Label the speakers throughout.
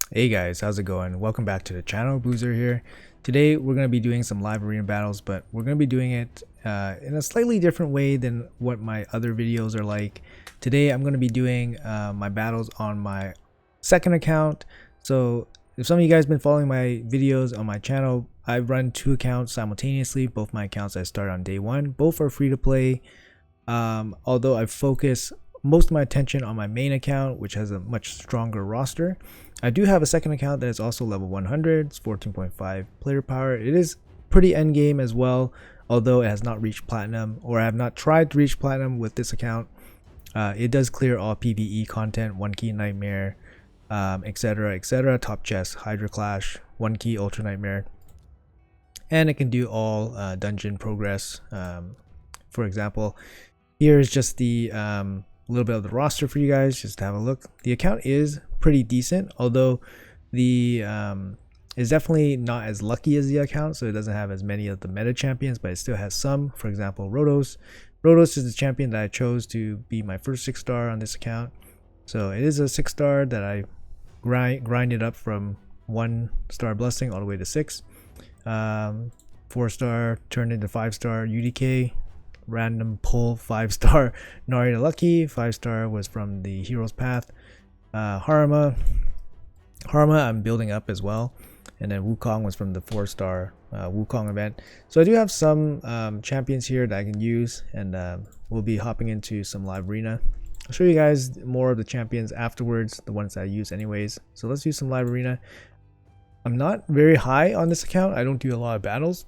Speaker 1: Hey guys, how's it going? Welcome back to the channel. Boozer here. Today we're going to be doing some live arena battles, but we're going to be doing it in a slightly different way than what my other videos are like. Today I'm going to be doing my battles on my second account. So if some of you guys been following my videos on my channel, I run two accounts simultaneously. Both my accounts I start on day one. Both are free to play. Although I focus most of my attention on my main account, which has a much stronger roster. I do have a second account that is also level 100. It's 14.5 player power. It is pretty end game as well, although it has not reached platinum, or I have not tried to reach platinum with this account. It does clear all PvE content, one key nightmare, etc, etc, top chest, Hydra Clash, one key ultra nightmare, and it can do all dungeon progress. For example, here is just the little bit of the roster for you guys just to have a look. The account is pretty decent, although the is definitely not as lucky as the account, so it doesn't have as many of the meta champions, but it still has some. For example, Rotos. Rotos is the champion that I chose to be my first 6-star on this account. So it is a 6-star that I grinded up from 1-star blessing all the way to 6. 4-star turned into 5-star UDK. Random pull 5-star Narita Lucky. 5-star was from the Hero's Path. Harma I'm building up as well, and then Wukong was from the 4-star Wukong event. So I do have some champions here that I can use, and we'll be hopping into some live arena. I'll show you guys more of the champions afterwards, the ones that I use anyways. So let's do some live arena. I'm not very high on this account. I don't do a lot of battles,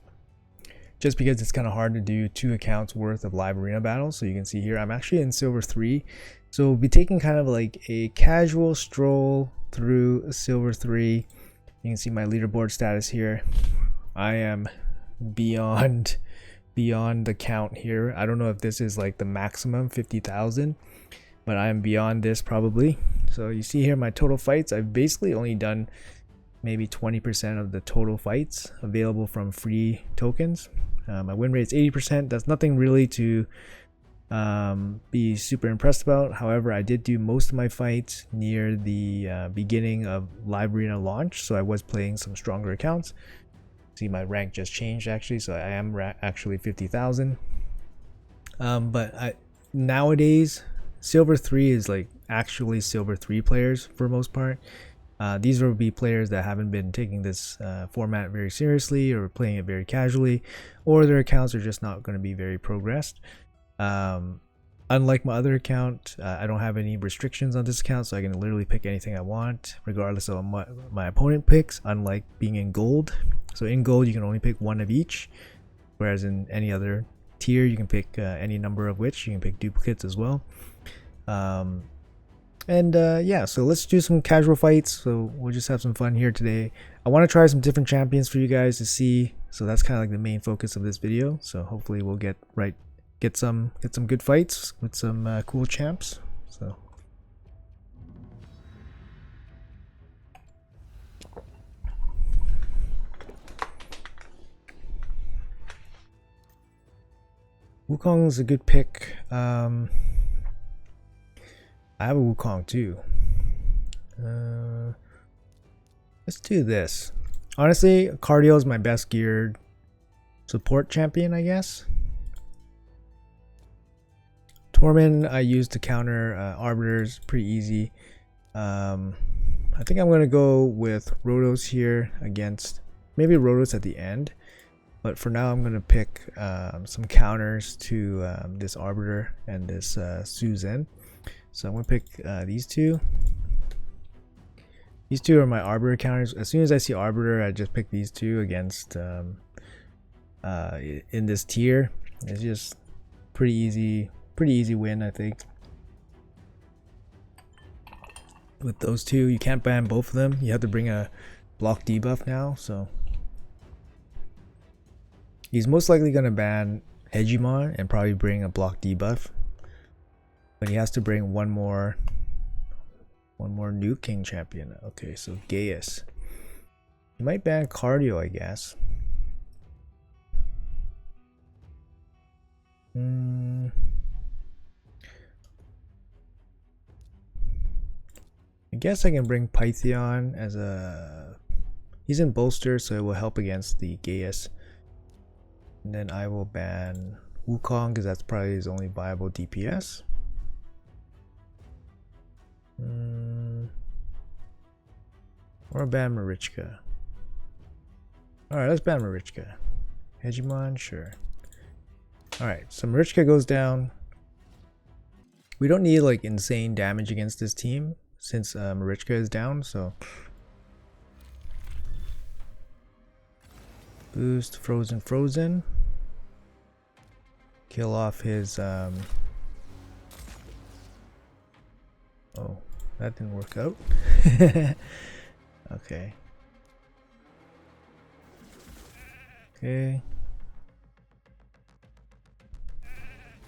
Speaker 1: just because it's kind of hard to do 2 accounts worth of live arena battles. So you can see here I'm actually in silver 3, so we'll be taking kind of like a casual stroll through silver 3. You can see my leaderboard status here. I am beyond the count here. I don't know if this is like the maximum 50,000, but I am beyond this probably. So you see here my total fights. I've basically only done maybe 20% of the total fights available from free tokens. My win rate is 80%. That's nothing really to be super impressed about. However, I did do most of my fights near the beginning of live arena launch, so I was playing some stronger accounts. See, my rank just changed actually, so I am actually 50,000. But nowadays silver 3 is like actually silver 3 players for the most part. These will be players that haven't been taking this format very seriously, or playing it very casually, or their accounts are just not going to be very progressed. Unlike my other account, I don't have any restrictions on this account, so I can literally pick anything I want regardless of what my opponent picks, unlike being in gold. So in gold you can only pick one of each, whereas in any other tier you can pick any number of which. You can pick duplicates as well. Yeah, so let's do some casual fights. So we'll just have some fun here today. I want to try some different champions for you guys to see, so that's kind of like the main focus of this video. So hopefully we'll get some good fights with some cool champs. So Wukong's a good pick. I have a Wukong too. Let's do this. Honestly, Cardio is my best geared support champion, I guess. Tormund I use to counter arbiters, pretty easy. I think I'm gonna go with Rotos here against maybe Rotos at the end, but for now I'm gonna pick some counters to this arbiter and this Su Zhen. So I'm gonna pick these two. These two are my arbiter counters. As soon as I see arbiter, I just pick these two against in this tier. It's just pretty easy win, I think. With those two, you can't ban both of them. You have to bring a block debuff now. So he's most likely gonna ban Hegemon and probably bring a block debuff, but he has to bring one more new king champion. Okay, so Gaius. He might ban Cardio, I guess. I guess I can bring Pythion as a... He's in bolster, so it will help against the Gaius. And then I will ban Wukong because that's probably his only viable DPS. Or ban Marichka. Alright, let's ban Marichka. Hegemon, sure. Alright, so Marichka goes down. We don't need like insane damage against this team since Marichka is down, so... Boost, Frozen. Kill off his... Oh, that didn't work out. Okay. Okay.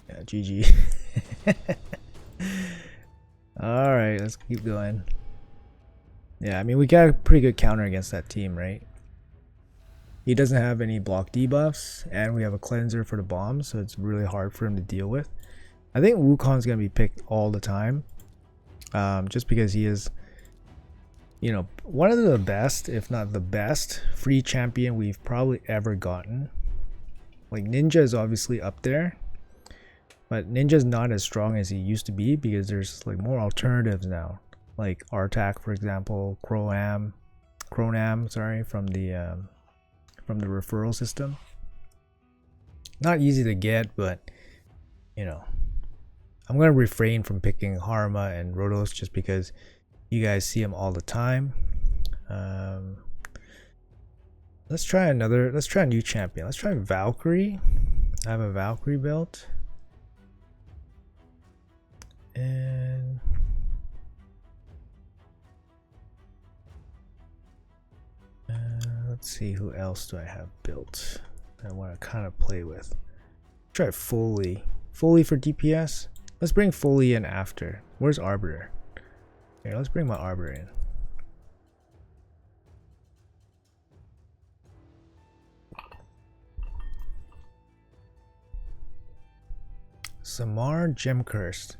Speaker 1: Yeah, GG. Alright, let's keep going. Yeah, I mean, we got a pretty good counter against that team, right? He doesn't have any block debuffs, and we have a cleanser for the bombs, so it's really hard for him to deal with. I think Wukong's gonna be picked all the time, just because he is, you know, one of the best, if not the best, free champion we've probably ever gotten. Like, Ninja is obviously up there, but Ninja's not as strong as he used to be because there's like more alternatives now, like Artak, for example, Cronam, sorry, from the referral system. Not easy to get, but you know, I'm gonna refrain from picking Harma and Rotos just because you guys see them all the time. Let's try a new champion. Let's try Valkyrie. I have a Valkyrie built. And let's see, who else do I have built I want to kind of play with. Try Foley for DPS. Let's bring Foley in after. Where's Arbiter? Here, let's bring my Arbiter in. Samar Gemcursed.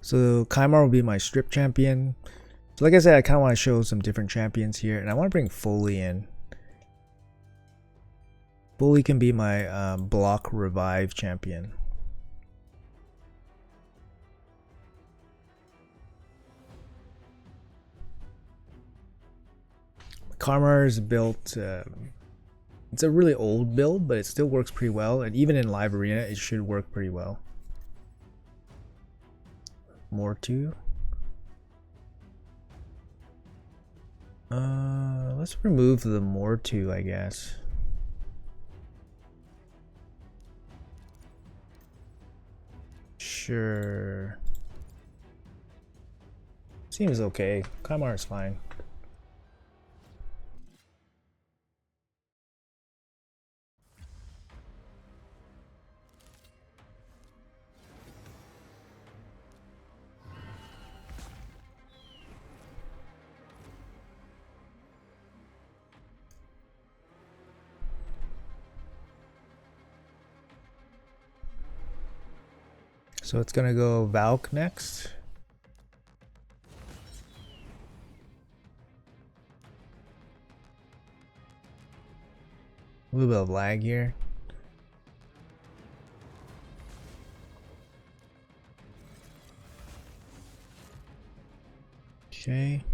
Speaker 1: So Kymar will be my strip champion. So like I said, I kind of want to show some different champions here, and I want to bring Foley in. Foley can be my block revive champion. Kymar is built, it's a really old build, but it still works pretty well, and even in live arena it should work pretty well. Mortu. Let's remove the Mortu, I guess. Sure. Seems okay. Kymar is fine. So it's gonna go Valk next. A little bit of lag here. Okay.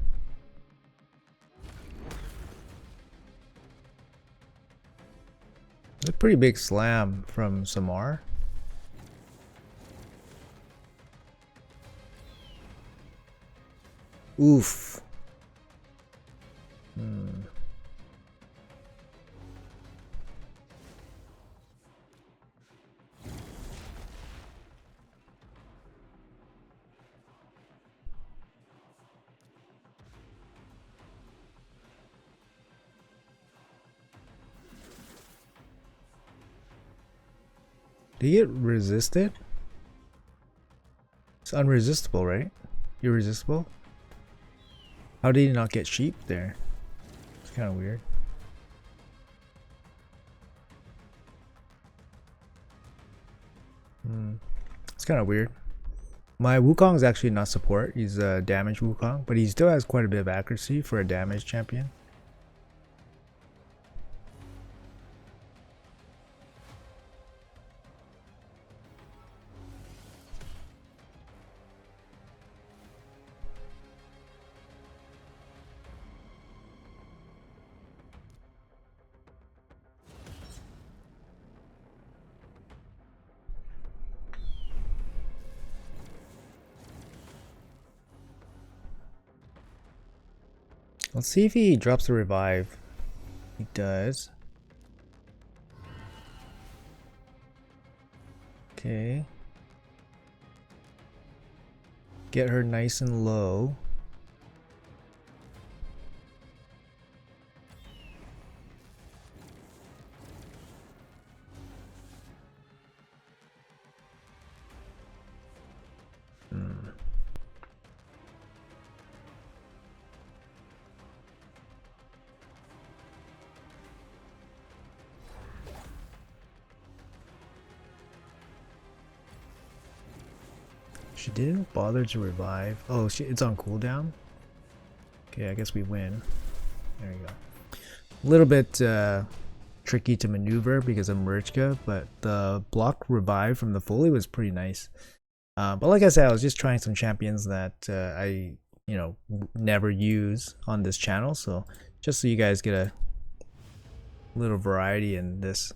Speaker 1: It's a pretty big slam from Samar. Oof. Did he get resisted? It's unresistible, right? Irresistible? How did he not get sheep there? It's kind of weird. It's kind of weird. My Wukong is actually not support. He's a damage Wukong, but he still has quite a bit of accuracy for a damage champion. Let's see if he drops the revive. He does. Okay. Get her nice and low. She didn't bother to revive. Oh, it's on cooldown. Okay, I guess we win. There you go. A little bit tricky to maneuver because of Marichka, but the block revive from the Foley was pretty nice. But like I said, I was just trying some champions that I, never use on this channel. So just so you guys get a little variety in this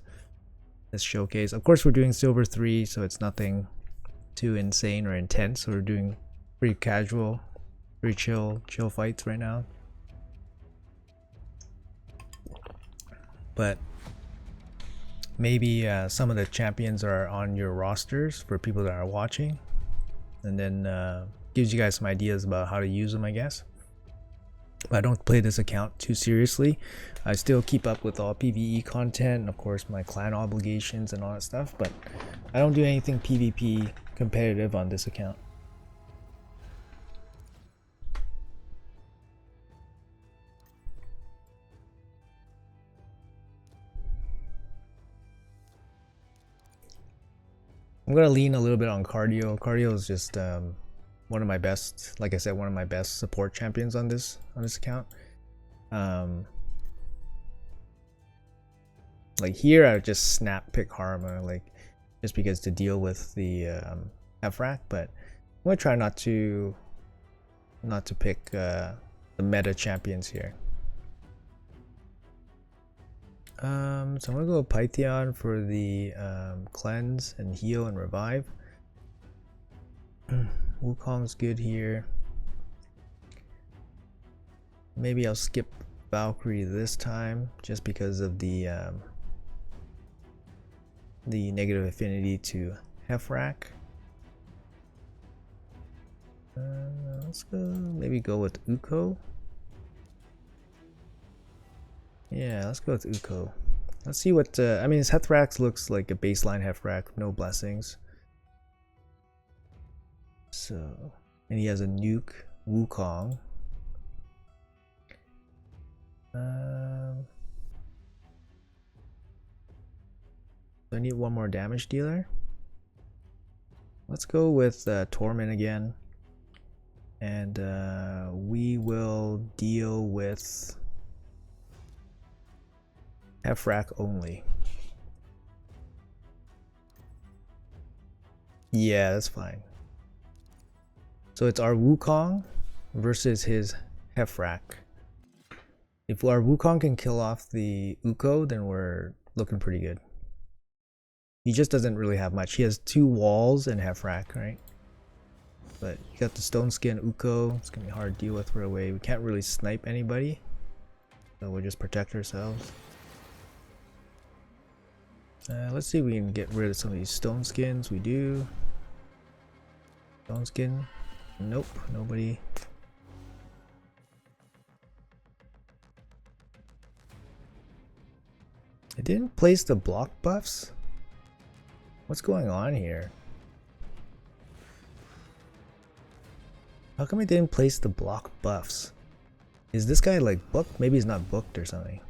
Speaker 1: showcase. Of course, we're doing Silver 3, so it's nothing too insane or intense. So we're doing pretty casual, pretty chill fights right now. But maybe some of the champions are on your rosters for people that are watching, and then gives you guys some ideas about how to use them, I guess. But I don't play this account too seriously. I still keep up with all PvE content and of course my clan obligations and all that stuff, but I don't do anything PvP competitive on this account. I'm gonna lean a little bit on cardio. Cardio is just one of my best, like I said, one of my best support champions on this account. Like here, I would just snap pick Harma, like just because to deal with the FRAC, but I'm gonna try not to pick the meta champions here. So I'm gonna go Pythion for the cleanse and heal and revive. Wukong's good here. Maybe I'll skip Valkyrie this time just because of the negative affinity to Hefrak. Let's go. Maybe go with Uko. Yeah, let's go with Uko. Let's see what. I mean, his Hethrax looks like a baseline Hethrax, no blessings. So, and he has a nuke Wukong. So I need one more damage dealer. Let's go with Torment again, and we will deal with Hefrak only. Yeah, that's fine. So it's our Wukong versus his Hefrak. If our Wukong can kill off the Uko, then we're looking pretty good. He just doesn't really have much. He has 2 walls and Hefrak, right? But you got the Stone Skin Uko. It's gonna be hard to deal with right away. We can't really snipe anybody, so we'll just protect ourselves. Let's see if we can get rid of some of these Stone Skins. We do. Stone Skin. Nope, nobody. I didn't place the block buffs? What's going on here? How come I didn't place the block buffs? Is this guy like booked? Maybe he's not booked or something.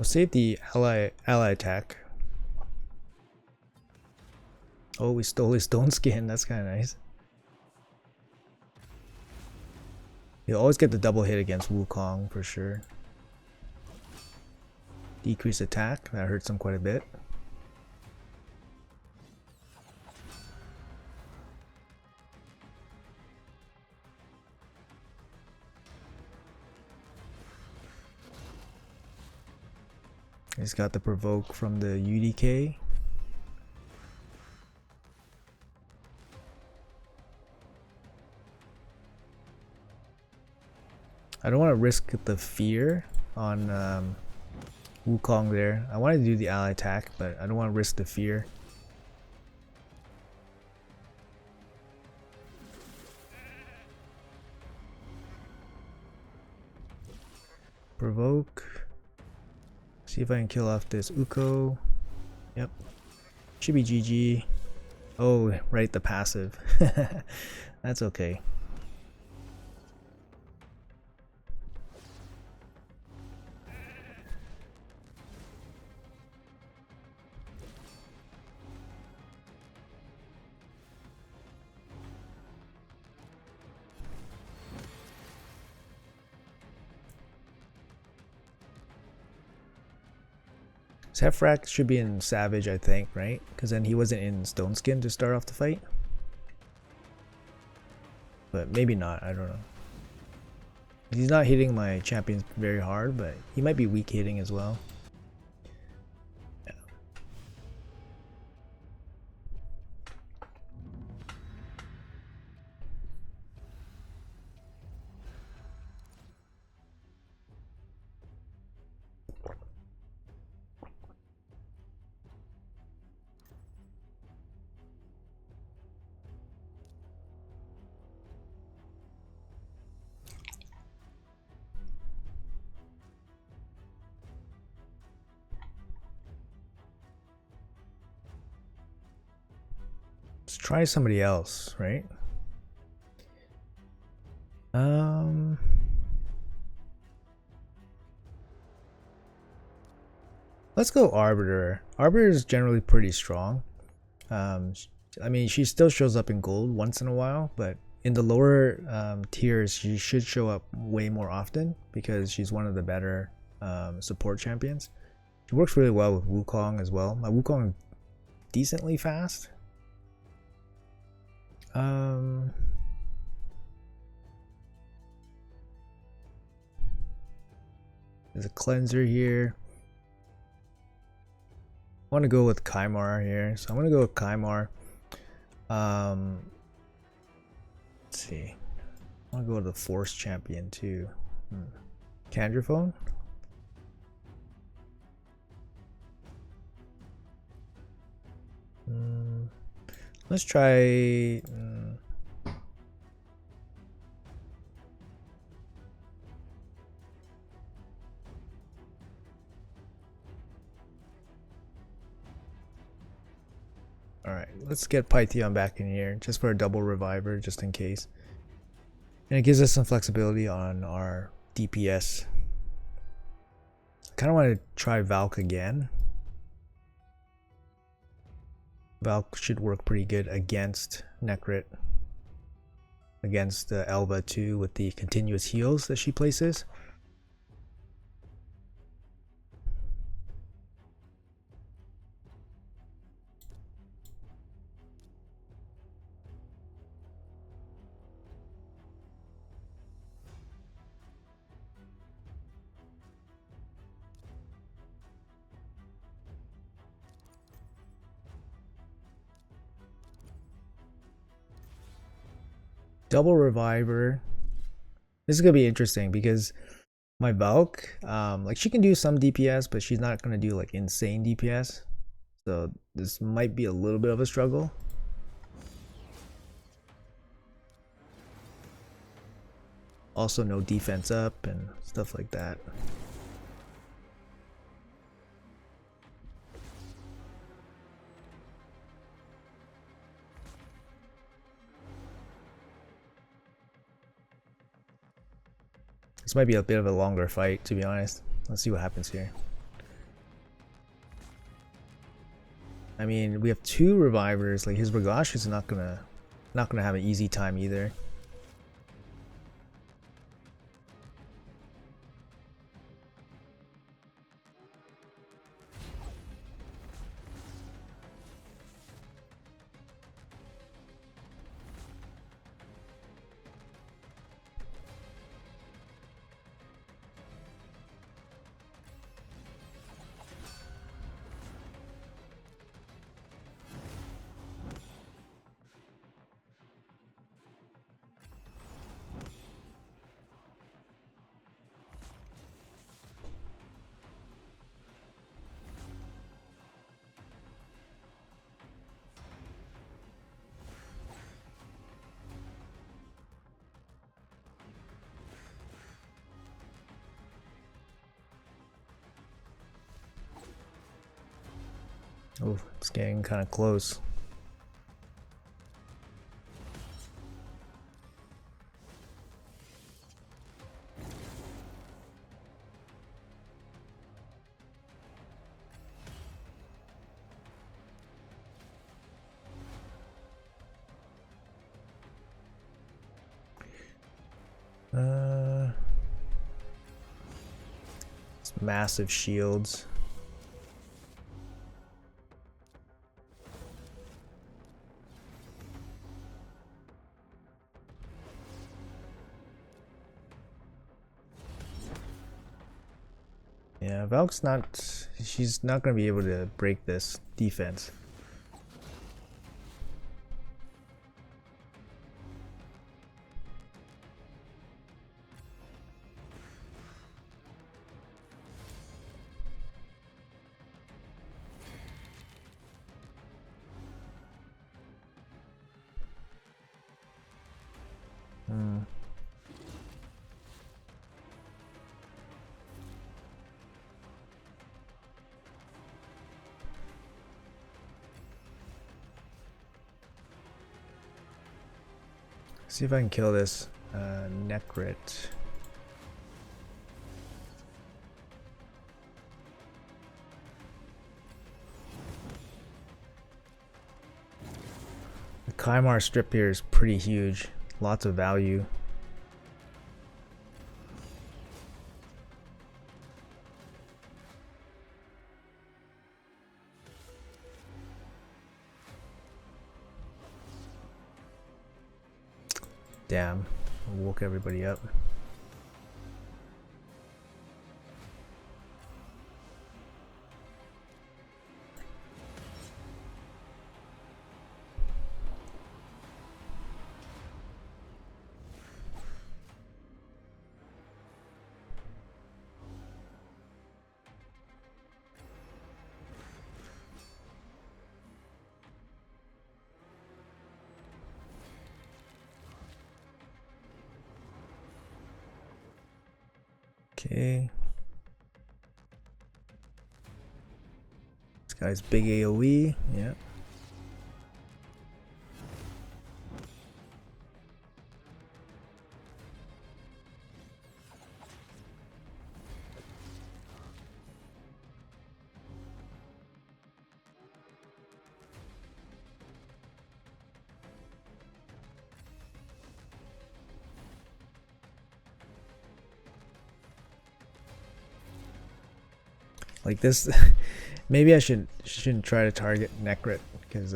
Speaker 1: We'll save the ally attack. Oh, we stole his stone skin. That's kind of nice. You'll always get the double hit against Wukong for sure. Decrease attack. That hurts him quite a bit. He's got the provoke from the UDK. I don't want to risk the fear on Wukong there. I wanted to do the ally attack, but I don't want to risk the fear. Provoke. See if I can kill off this Uko. Yep. Should be GG. Oh, right, the passive. That's okay. Heffrak should be in Savage, I think, right? Because then he wasn't in Stone Skin to start off the fight. But maybe not, I don't know. He's not hitting my champions very hard, but he might be weak hitting as well. Yeah. Let's try somebody else, right? Let's go Arbiter. Arbiter is generally pretty strong. I mean, she still shows up in gold once in a while, but in the lower tiers, she should show up way more often because she's one of the better support champions. She works really well with Wukong as well. My Wukong is decently fast. There's a cleanser here. I want to go with Kymar here, so I'm going to go with Kymar. Let's see. I want to go with the Force champion too. Candraphone? Let's try. Alright, let's get Pythion back in here just for a double reviver, just in case. And it gives us some flexibility on our DPS. I kind of want to try Valk again. Valk should work pretty good against Necrit. Against Elva too, with the continuous heals that she places. Double reviver. This is gonna be interesting because my Valk, like she can do some DPS, but she's not gonna do like insane DPS. So this might be a little bit of a struggle. Also no defense up and stuff like that. This might be a bit of a longer fight, to be honest. Let's see what happens here. I mean, we have 2 revivers. Like his Ragash is not gonna have an easy time either. Oh, it's getting kind of close. It's massive shields. Yeah, Valk's not. She's not gonna be able to break this defense. See if I can kill this Necrit. The Kymar strip here is pretty huge. Lots of value. Damn, I woke everybody up. Okay. This guy's big AoE, yeah. Like this, maybe I shouldn't try to target Necrit because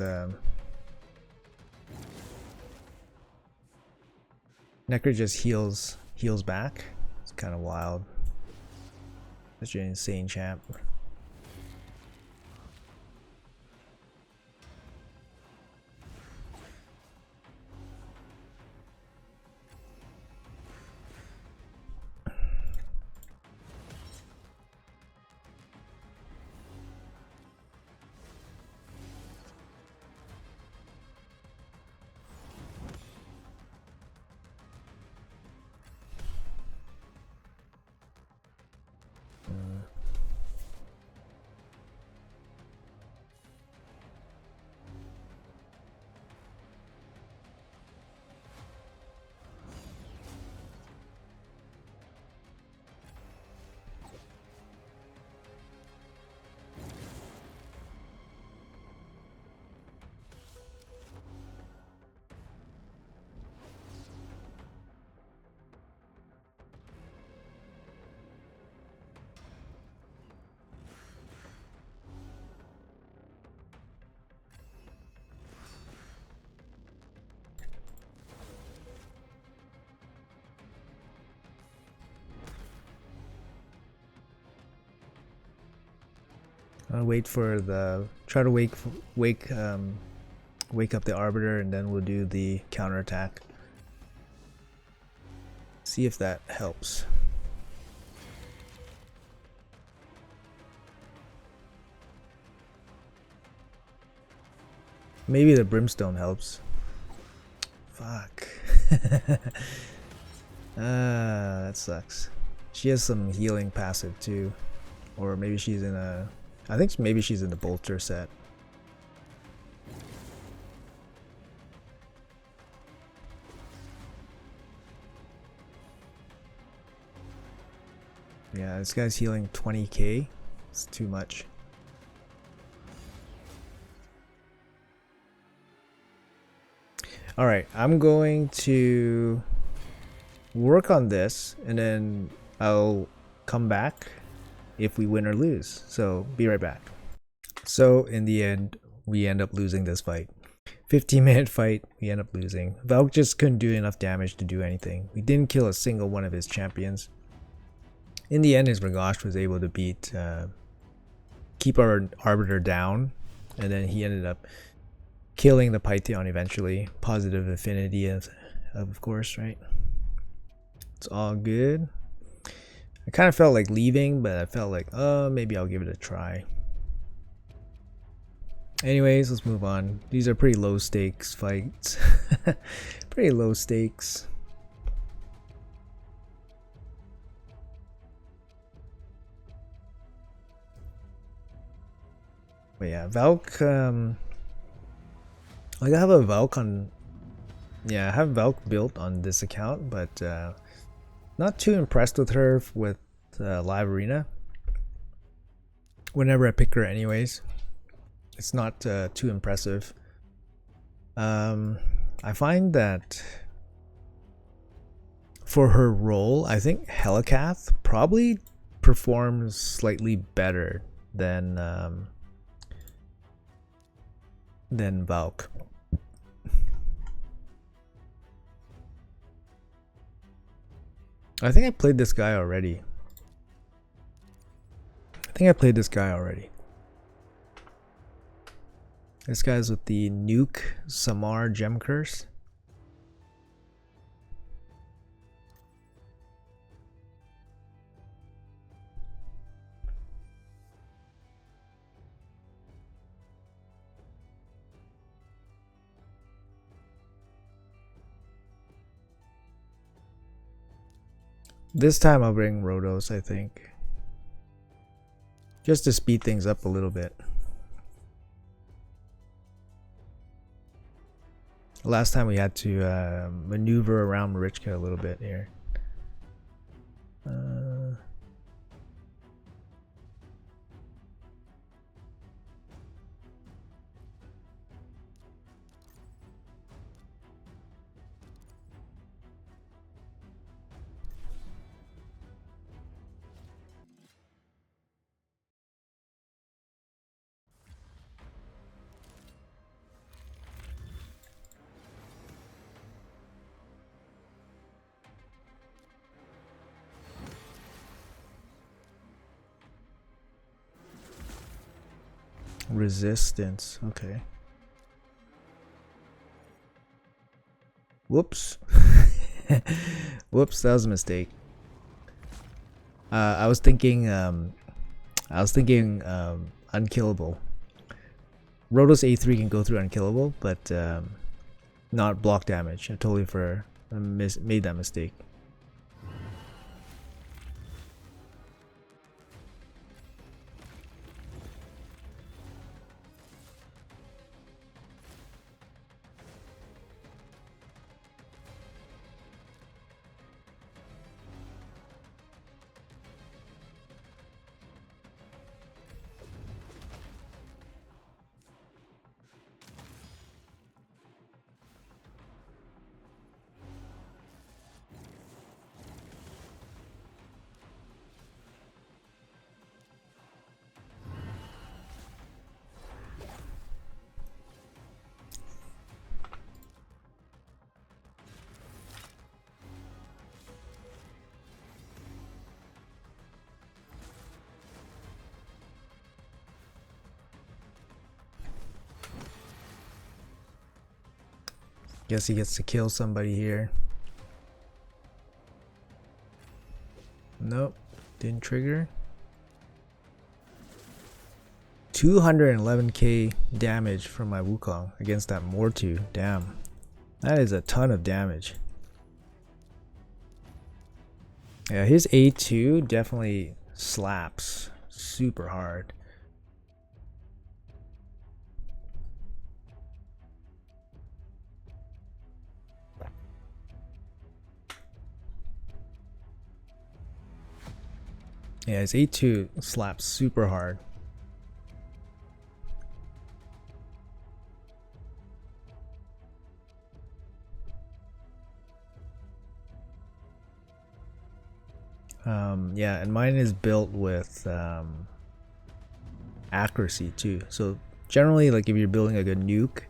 Speaker 1: Necrit just heals back. It's kind of wild. Such an insane champ. I'll wait for the try to wake up the Arbiter, and then we'll do the counterattack. See if that helps. Maybe the Brimstone helps. Fuck. That sucks. She has some healing passive too. Or maybe she's in a... I think maybe she's in the Bolter set. Yeah, this guy's healing 20k. It's too much. Alright, I'm going to work on this and then I'll come back if we win or lose. So be right back. So in the end, we end up losing this fight. 15-minute fight, we end up losing. Valk just couldn't do enough damage to do anything. We didn't kill a single one of his champions. In the end, his Rigosh was able to keep our Arbiter down, and then he ended up killing the Python eventually. Positive affinity, of course, right? It's all good. I kind of felt like leaving, but I felt like, maybe I'll give it a try. Anyways, let's move on. These are pretty low stakes fights. Pretty low stakes. But yeah, Valk, like I have a Valk on, yeah, I have Valk built on this account, but not too impressed with her with Live Arena. Whenever I pick her anyways, it's not too impressive. I find that for her role, I think Helicath probably performs slightly better than Valk. I think I played this guy already. This guy's with the Nuke Samar Gem Curse. This time I'll bring Rotos, I think. Just to speed things up a little bit. Last time we had to maneuver around Marichka a little bit here. Resistance, okay. Whoops. Whoops, that was a mistake. I was thinking unkillable. Rotos A3 can go through unkillable, but not block damage. I totally made that mistake. Guess he gets to kill somebody here. Nope, didn't trigger. 211k damage from my Wukong against that Mortu. Damn, that is a ton of damage. Yeah, his A2 definitely slaps super hard. Yeah, his A2 slaps super hard. Yeah, and mine is built with accuracy too. So generally, like if you're building like a nuke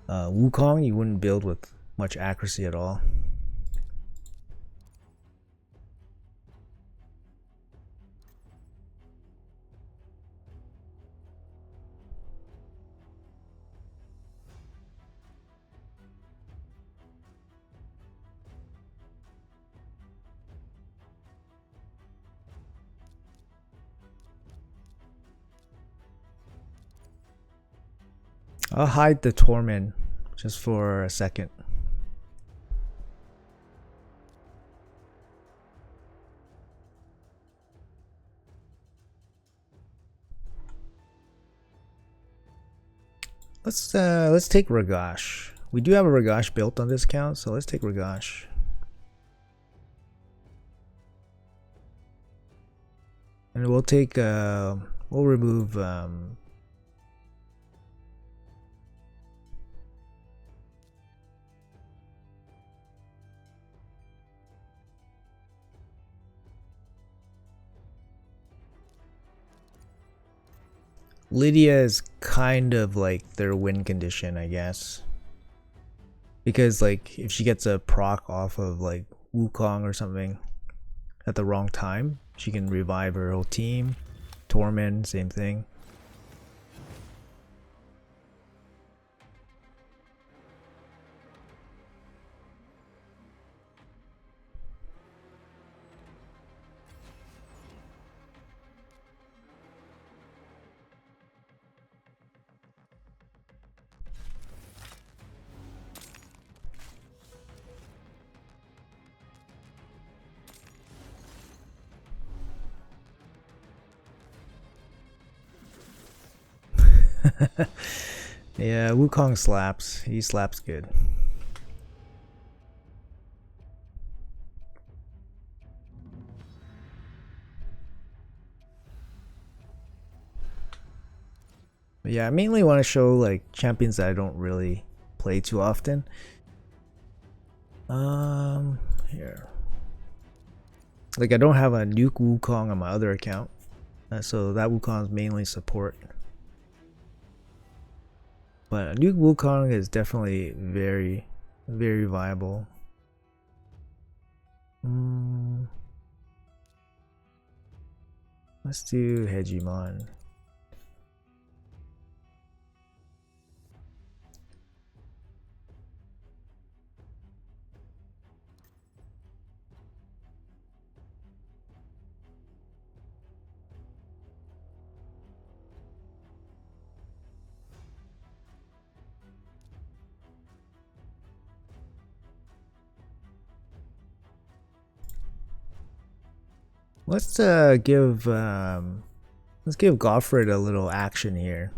Speaker 1: Wukong, you wouldn't build with much accuracy at all. I'll hide the Torment just for a second. Let's take Ragash. We do have a Ragash built on this count, so let's take Ragash. And we'll take we'll remove Lydia is kind of like their win condition, I guess. Because like if she gets a proc off of like Wukong or something at the wrong time, she can revive her whole team. Torment, same thing. Yeah, Wukong slaps. He slaps good. But yeah, I mainly want to show like champions that I don't really play too often. Here. Like I don't have a nuke Wukong on my other account. So that Wukong is mainly support. But a nuke Wukong is definitely very, very viable. Let's do Hegemon. Let's give Goffred a little action here.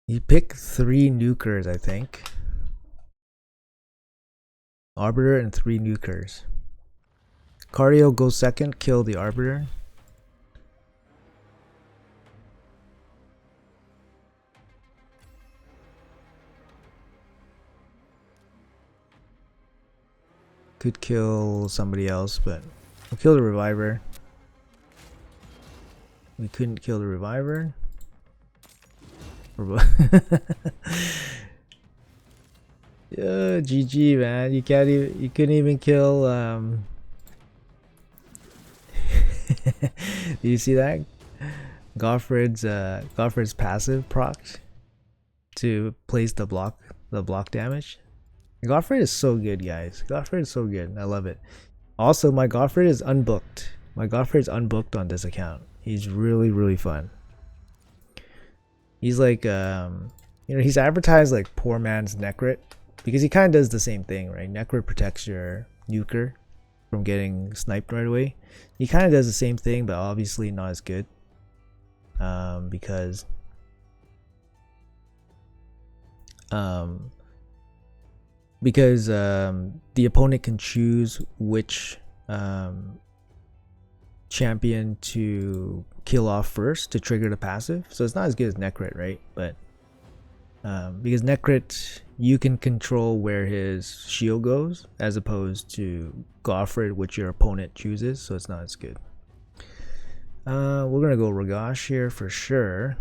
Speaker 1: You pick 3 nukers, I think. Arbiter and 3 nukers. Cardio goes second, kill the Arbiter. Could kill somebody else, but we'll kill the Reviver. We couldn't kill the reviver. Yeah, GG, man. You can't even. You couldn't even kill. Do you see that? Goffred's passive proc to place the block damage. Goffred is so good, guys. Goffred is so good. I love it. Also, my Goffred is unbooked. My Goffred is unbooked on this account. He's really fun. He's like he's advertised like poor man's Necrit because he kind of does the same thing, right? Necrit protects your nuker from getting sniped right away. He kind of does the same thing, but obviously not as good. Because the opponent can choose which champion to kill off first to trigger the passive. So it's not as good as Necrit, right? But because Necrit, you can control where his shield goes as opposed to Goffred, which your opponent chooses, so it's not as good. We're gonna go Ragash here for sure,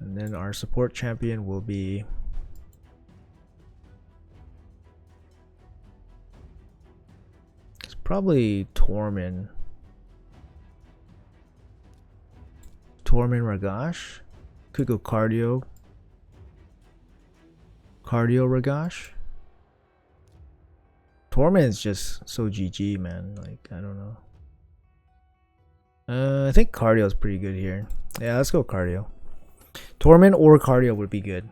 Speaker 1: and then our support champion will be probably Tormin. Ragash. Could go Cardio Ragash. Tormin is just so GG, man. Like, I don't know. I think Cardio is pretty good here. Yeah, let's go Cardio. Tormin or Cardio would be good.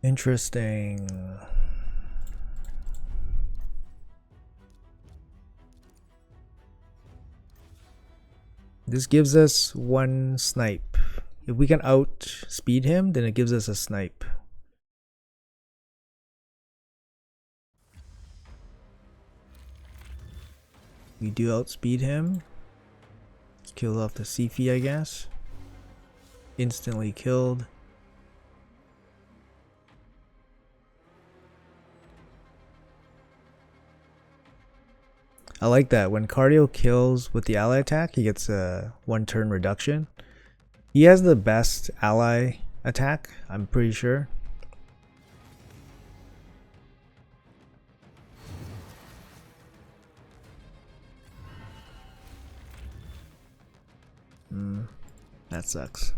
Speaker 1: Interesting. This gives us one snipe. If we can outspeed him, then it gives us a snipe. We do outspeed him. Let's kill off the Sifi, I guess. Instantly killed. I like that. When Cardio kills with the ally attack, he gets a 1 turn reduction. He has the best ally attack, I'm pretty sure. That sucks.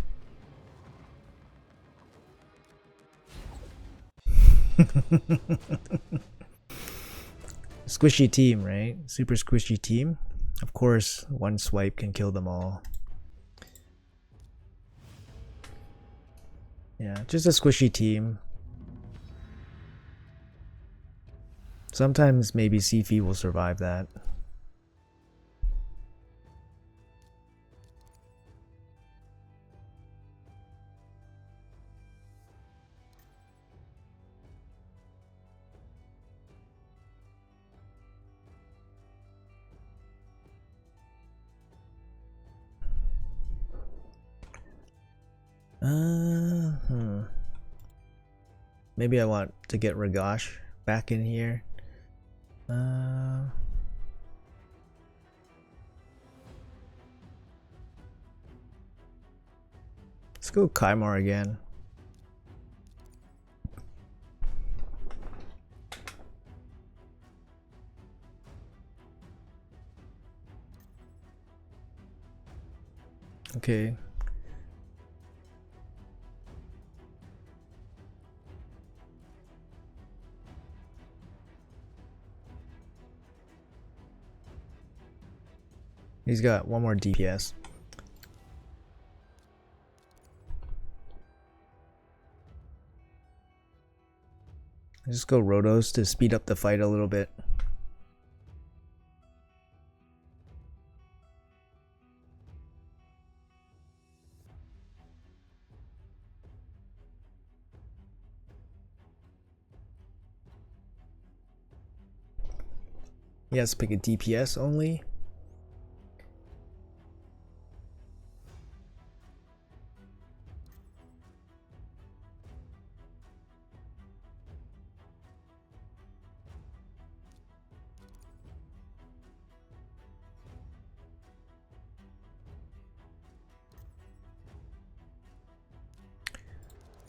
Speaker 1: Squishy team, right? Super squishy team. Of course, one swipe can kill them all. Yeah, just a squishy team. Sometimes maybe Sifi will survive that. Maybe I want to get Ragash back in here. Let's go Kymar again. Okay. He's got one more DPS. Just go Rotos to speed up the fight a little bit. He has to pick a DPS only.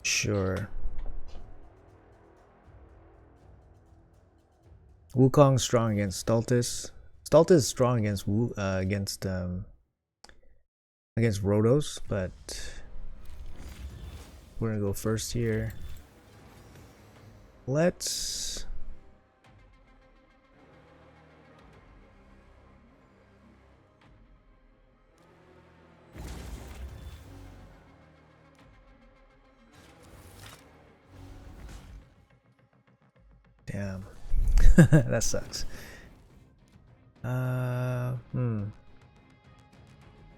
Speaker 1: Sure. Wukong's strong against Stultus. Stultus is strong against against Rotos, but we're gonna go first here. Let's damn. That sucks.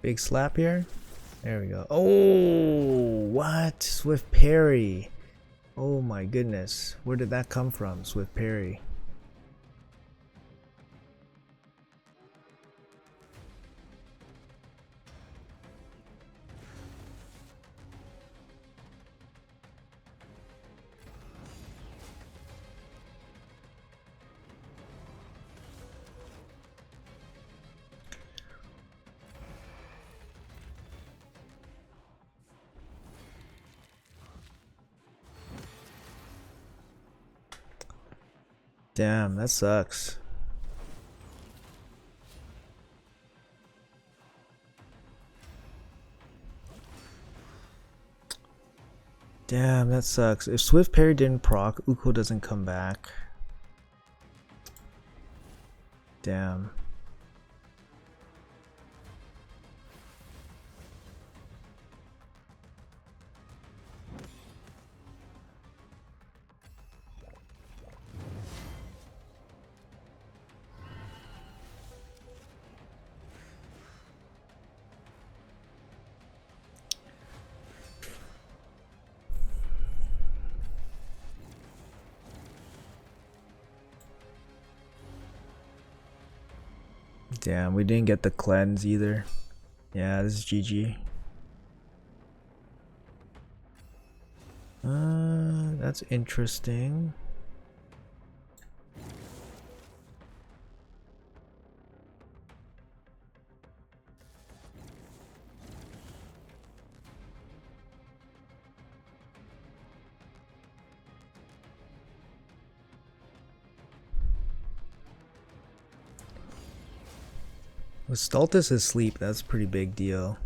Speaker 1: Big slap here. There we go. Oh, what? Swift parry. Oh my goodness. Where did that come from? Swift parry. Damn, that sucks. Damn, that sucks. If Swift parry didn't proc, Uko doesn't come back. Damn. Damn, we didn't get the cleanse either. Yeah, this is GG. That's interesting. With Stultus asleep, that's a pretty big deal.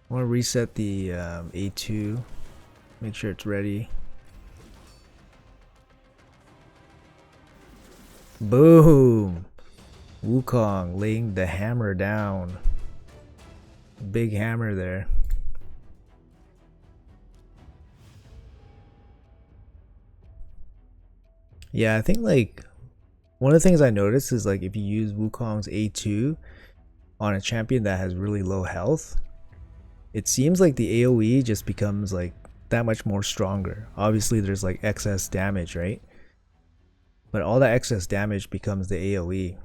Speaker 1: I want to reset the A2, make sure it's ready. Boom! Wukong laying the hammer down. Big hammer there. Yeah, I think like one of the things I noticed is like if you use Wukong's A2 on a champion that has really low health, it seems like the AoE just becomes like that much more stronger. Obviously there's like excess damage, right? But all that excess damage becomes the AoE.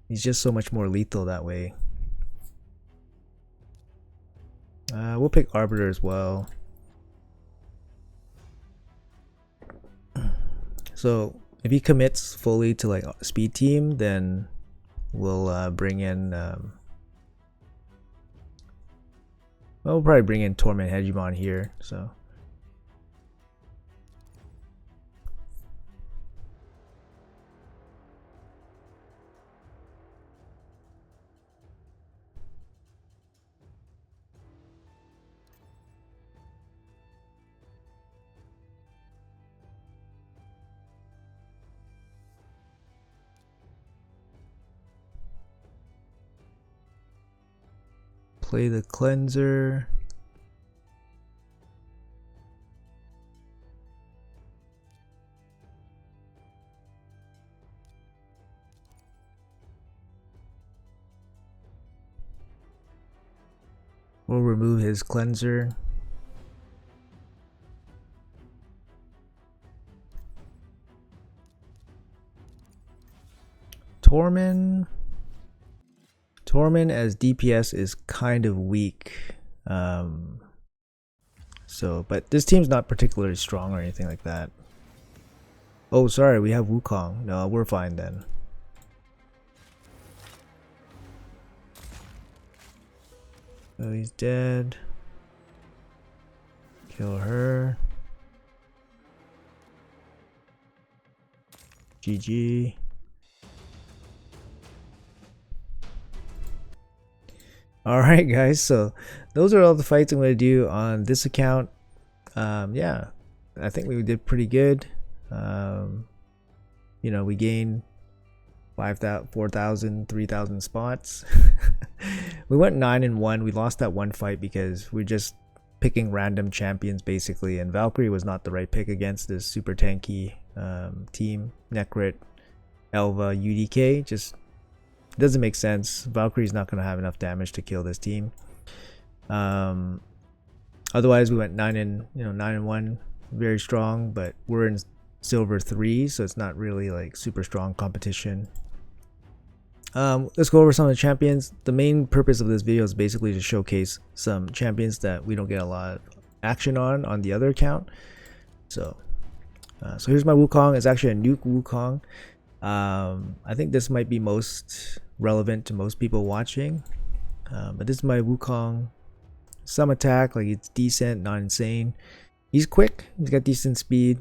Speaker 1: He's just so much more lethal that way. We'll pick Arbiter as well. So if he commits fully to like speed team, then we'll bring in well, we'll probably bring in Torment Hegemon here, so play the cleanser. We'll remove his cleanser. Tormin as DPS is kind of weak. So, but this team's not particularly strong or anything like that. Oh, sorry, we have Wukong. No, we're fine then. So he's dead. Kill her. GG. Alright guys, so those are all the fights I'm going to do on this account. Yeah, I think we did pretty good. You know, we gained 5,000, 4,000, 3,000 spots. We went 9-1. We lost that one fight because we're just picking random champions basically, and Valkyrie was not the right pick against this super tanky team. Necrit, Elva, UDK, just doesn't make sense. Valkyrie's not going to have enough damage to kill this team. Otherwise, we went 9-1, very strong, but we're in silver 3, so it's not really like super strong competition. Let's go over some of the champions. The main purpose of this video is basically to showcase some champions that we don't get a lot of action on the other account. So here's my Wukong. It's actually a nuke Wukong. I think this might be most relevant to most people watching, but this is my Wukong. Some attack, like it's decent, not insane. He's quick, he's got decent speed,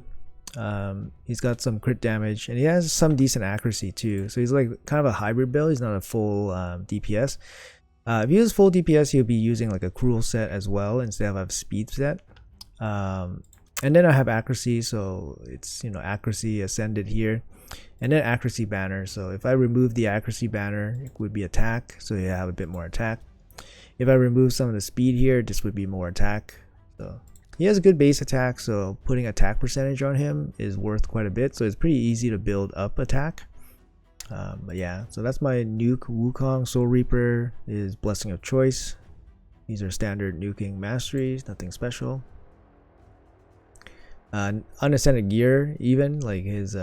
Speaker 1: he's got some crit damage, and he has some decent accuracy too. So he's like kind of a hybrid build. He's not a full DPS. If he was full DPS, he'll be using like a cruel set as well instead of a speed set. And then I have accuracy, so it's, you know, accuracy ascended here, and then accuracy banner. So if I remove the accuracy banner, it would be attack, so you have a bit more attack. If I remove some of the speed here, this would be more attack. So he has a good base attack, so putting attack percentage on him is worth quite a bit. So it's pretty easy to build up attack. But yeah, so that's my nuke Wukong. Soul Reaper is blessing of choice. These are standard nuking masteries, nothing special. Unascended gear, even like his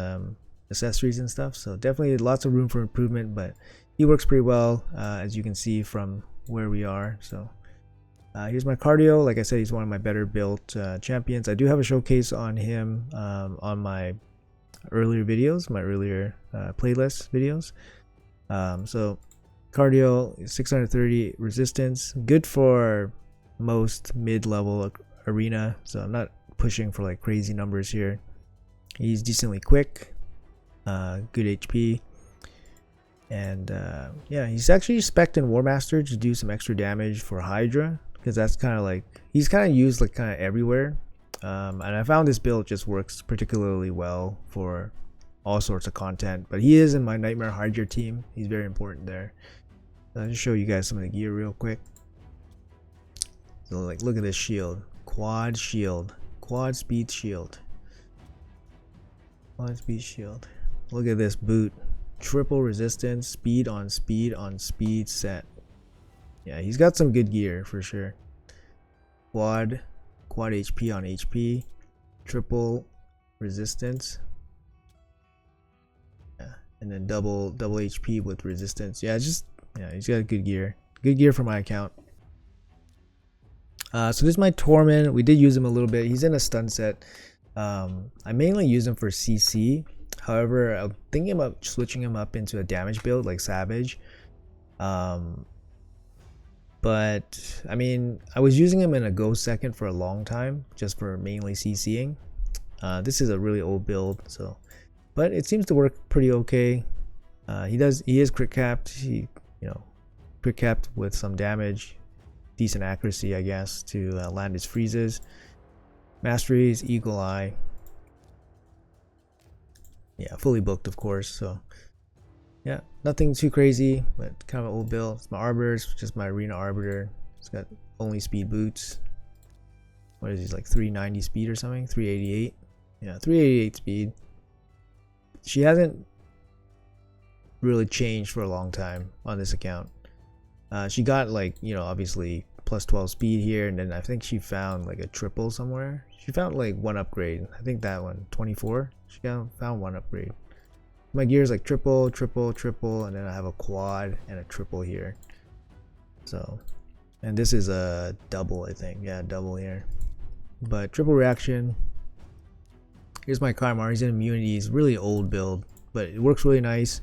Speaker 1: accessories and stuff, so definitely lots of room for improvement, but he works pretty well, as you can see from where we are. So here's my cardio. Like I said, he's one of my better built champions. I do have a showcase on him on my earlier videos, my earlier playlist videos. So cardio 630 resistance, good for most mid-level arena, so I'm not pushing for like crazy numbers here. He's decently quick, good HP, and yeah, he's actually spec'd in War Master to do some extra damage for Hydra, because that's kind of like, he's kind of used like kind of everywhere. And I found this build just works particularly well for all sorts of content, but he is in my Nightmare Hydra team. He's very important there. I'll just show you guys some of the gear real quick. So like, look at this shield, quad shield, quad speed shield, quad speed shield. Look at this boot, triple resistance, speed on speed on speed set. Yeah, he's got some good gear for sure. Quad HP on HP, triple resistance, yeah, and then double HP with resistance. Yeah, just, yeah, he's got good gear for my account. So this is my Tormin. We did use him a little bit. He's in a stun set. I mainly use him for CC. However, I'm thinking about switching him up into a damage build like Savage. But I mean, I was using him in a Go second for a long time, just for mainly CCing. This is a really old build, so, but it seems to work pretty okay. He is crit capped. He, you know, crit capped with some damage, decent accuracy, I guess, to land his freezes. Masteries, Eagle Eye. Yeah, fully booked, of course. So yeah, nothing too crazy, but kind of an old build. It's my Arbiters, just my Arena Arbiter. It's got only speed boots. What is he, like 390 speed or something? 388. Yeah, 388 speed. She hasn't really changed for a long time on this account. She got, like, you know, obviously plus 12 speed here, and then I think she found like a triple somewhere. She found like one upgrade. I think that one, 24. She found one upgrade. My gear is like triple, triple, triple, and then I have a quad and a triple here. So, and this is a double, I think. Yeah, double here. But triple reaction. Here's my Kymar. He's in immunity. He's really old build, but it works really nice.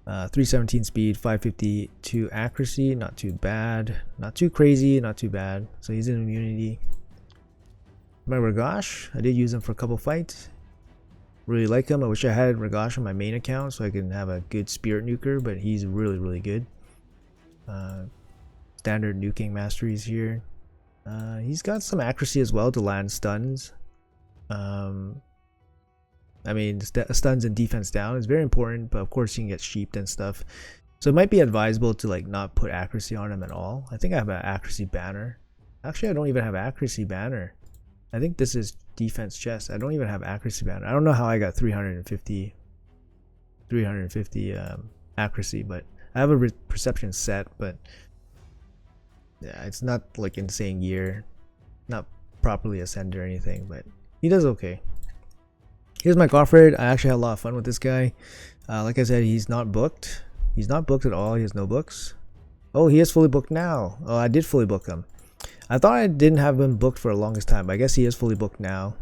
Speaker 1: 317 speed, 552 accuracy. Not too bad. Not too crazy. Not too bad. So he's in immunity. My Ragash, I did use him for a couple fights. Really like him. I wish I had Ragash on my main account so I can have a good spirit nuker, but he's really, really good. Standard nuking masteries here. He's got some accuracy as well to land stuns. I mean, stuns and defense down is very important, but of course you can get sheeped and stuff. So it might be advisable to like not put accuracy on him at all. I think I have an accuracy banner. Actually, I don't even have accuracy banner. I think this is defense chest. I don't even have accuracy banner. I don't know how I got 350 accuracy, but I have a perception set, but yeah, it's not like insane gear, not properly ascended or anything, but he does okay. Here's my Goffred. I actually had a lot of fun with this guy. Like I said, he's not booked. He's not booked at all. He has no books. Oh, he is fully booked now. Oh, I did fully book him. I thought I didn't have him booked for the longest time, but I guess he is fully booked now.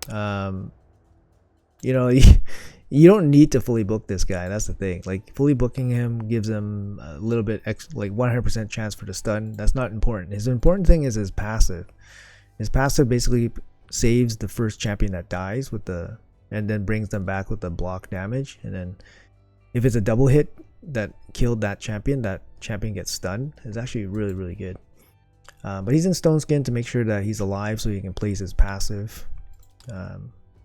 Speaker 1: You know, you don't need to fully book this guy. That's the thing. Like, fully booking him gives him a little bit like 100% chance for the stun. That's not important. His important thing is his passive. His passive basically saves the first champion that dies with the, and then brings them back with the block damage. And then if it's a double hit that killed that champion gets stunned. It's actually really, really good. But he's in Stone Skin to make sure that he's alive so he can place his passive.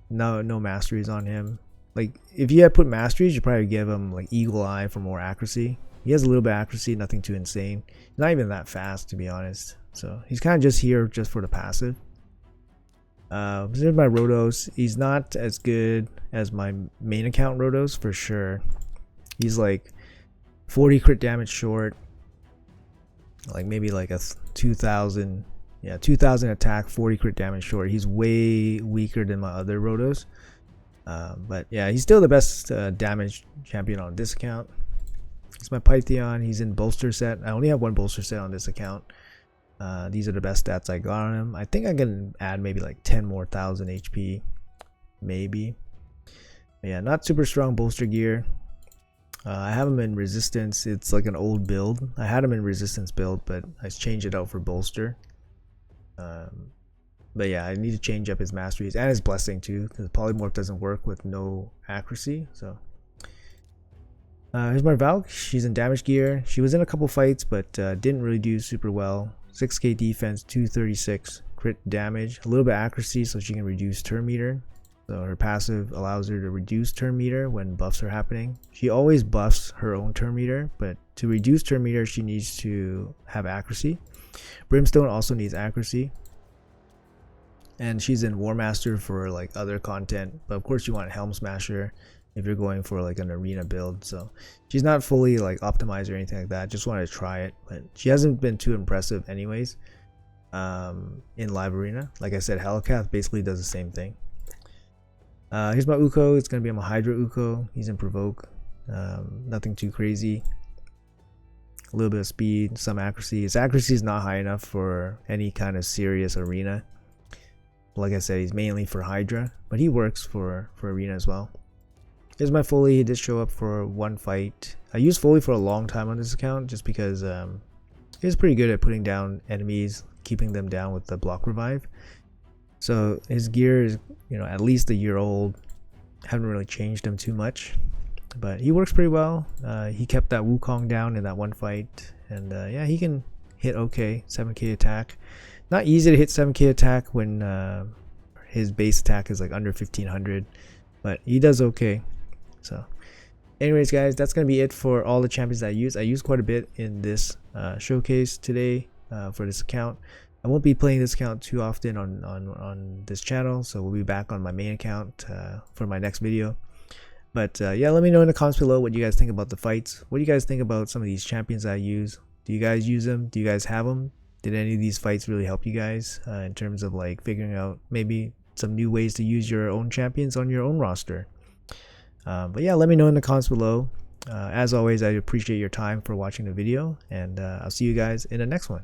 Speaker 1: No masteries on him. Like, if you had put masteries, you'd probably give him like Eagle Eye for more accuracy. He has a little bit of accuracy, nothing too insane. Not even that fast, to be honest. So he's kind of just here just for the passive. Here's my Rotos. He's not as good as my main account Rotos for sure. He's like 40 crit damage short, like maybe like a 2000, yeah, 2000 attack, 40 crit damage short. He's way weaker than my other Rotos, but yeah, he's still the best damage champion on this account. It's my Pythion. He's in bolster set. I only have one bolster set on this account. These are the best stats I got on him. I think I can add maybe like 10 more thousand HP, maybe. But yeah, not super strong bolster gear. I have him in resistance. It's like an old build. I had him in resistance build, but I changed it out for bolster. But yeah, I need to change up his masteries and his blessing too, because polymorph doesn't work with no accuracy. So here's my Valk. She's in damage gear. She was in a couple fights, but didn't really do super well. 6k defense, 236 crit damage, a little bit accuracy so she can reduce turn meter. So her passive allows her to reduce turn meter when buffs are happening. She always buffs her own turn meter, but to reduce turn meter she needs to have accuracy. Brimstone also needs accuracy. And she's in War Master for like other content, but of course you want Helm Smasher if you're going for like an arena build. So she's not fully like optimized or anything like that. Just wanted to try it, but she hasn't been too impressive anyways. In live arena, like I said, Helicath basically does the same thing. Here's my Uko. It's gonna be my Hydra Uko. He's in Provoke. Nothing too crazy. A little bit of speed, some accuracy. His accuracy is not high enough for any kind of serious arena. Like I said, he's mainly for Hydra, but he works for arena as well. Here's my Foley. He did show up for one fight. I used Foley for a long time on this account just because he's pretty good at putting down enemies, keeping them down with the block revive. So his gear is, you know, at least a year old. Haven't really changed him too much, but he works pretty well. He kept that Wukong down in that one fight, and yeah, he can hit okay. 7k attack. Not easy to hit 7k attack when his base attack is like under 1500, but he does okay. So anyways guys, that's gonna be it for all the champions I use. I used quite a bit in this showcase today for this account. I won't be playing this account too often on this channel, so we'll be back on my main account for my next video. But yeah, let me know in the comments below what you guys think about the fights. What do you guys think about some of these champions I use? Do you guys use them? Do you guys have them? Did any of these fights really help you guys in terms of like figuring out maybe some new ways to use your own champions on your own roster? But yeah, let me know in the comments below. As always, I appreciate your time for watching the video, and I'll see you guys in the next one.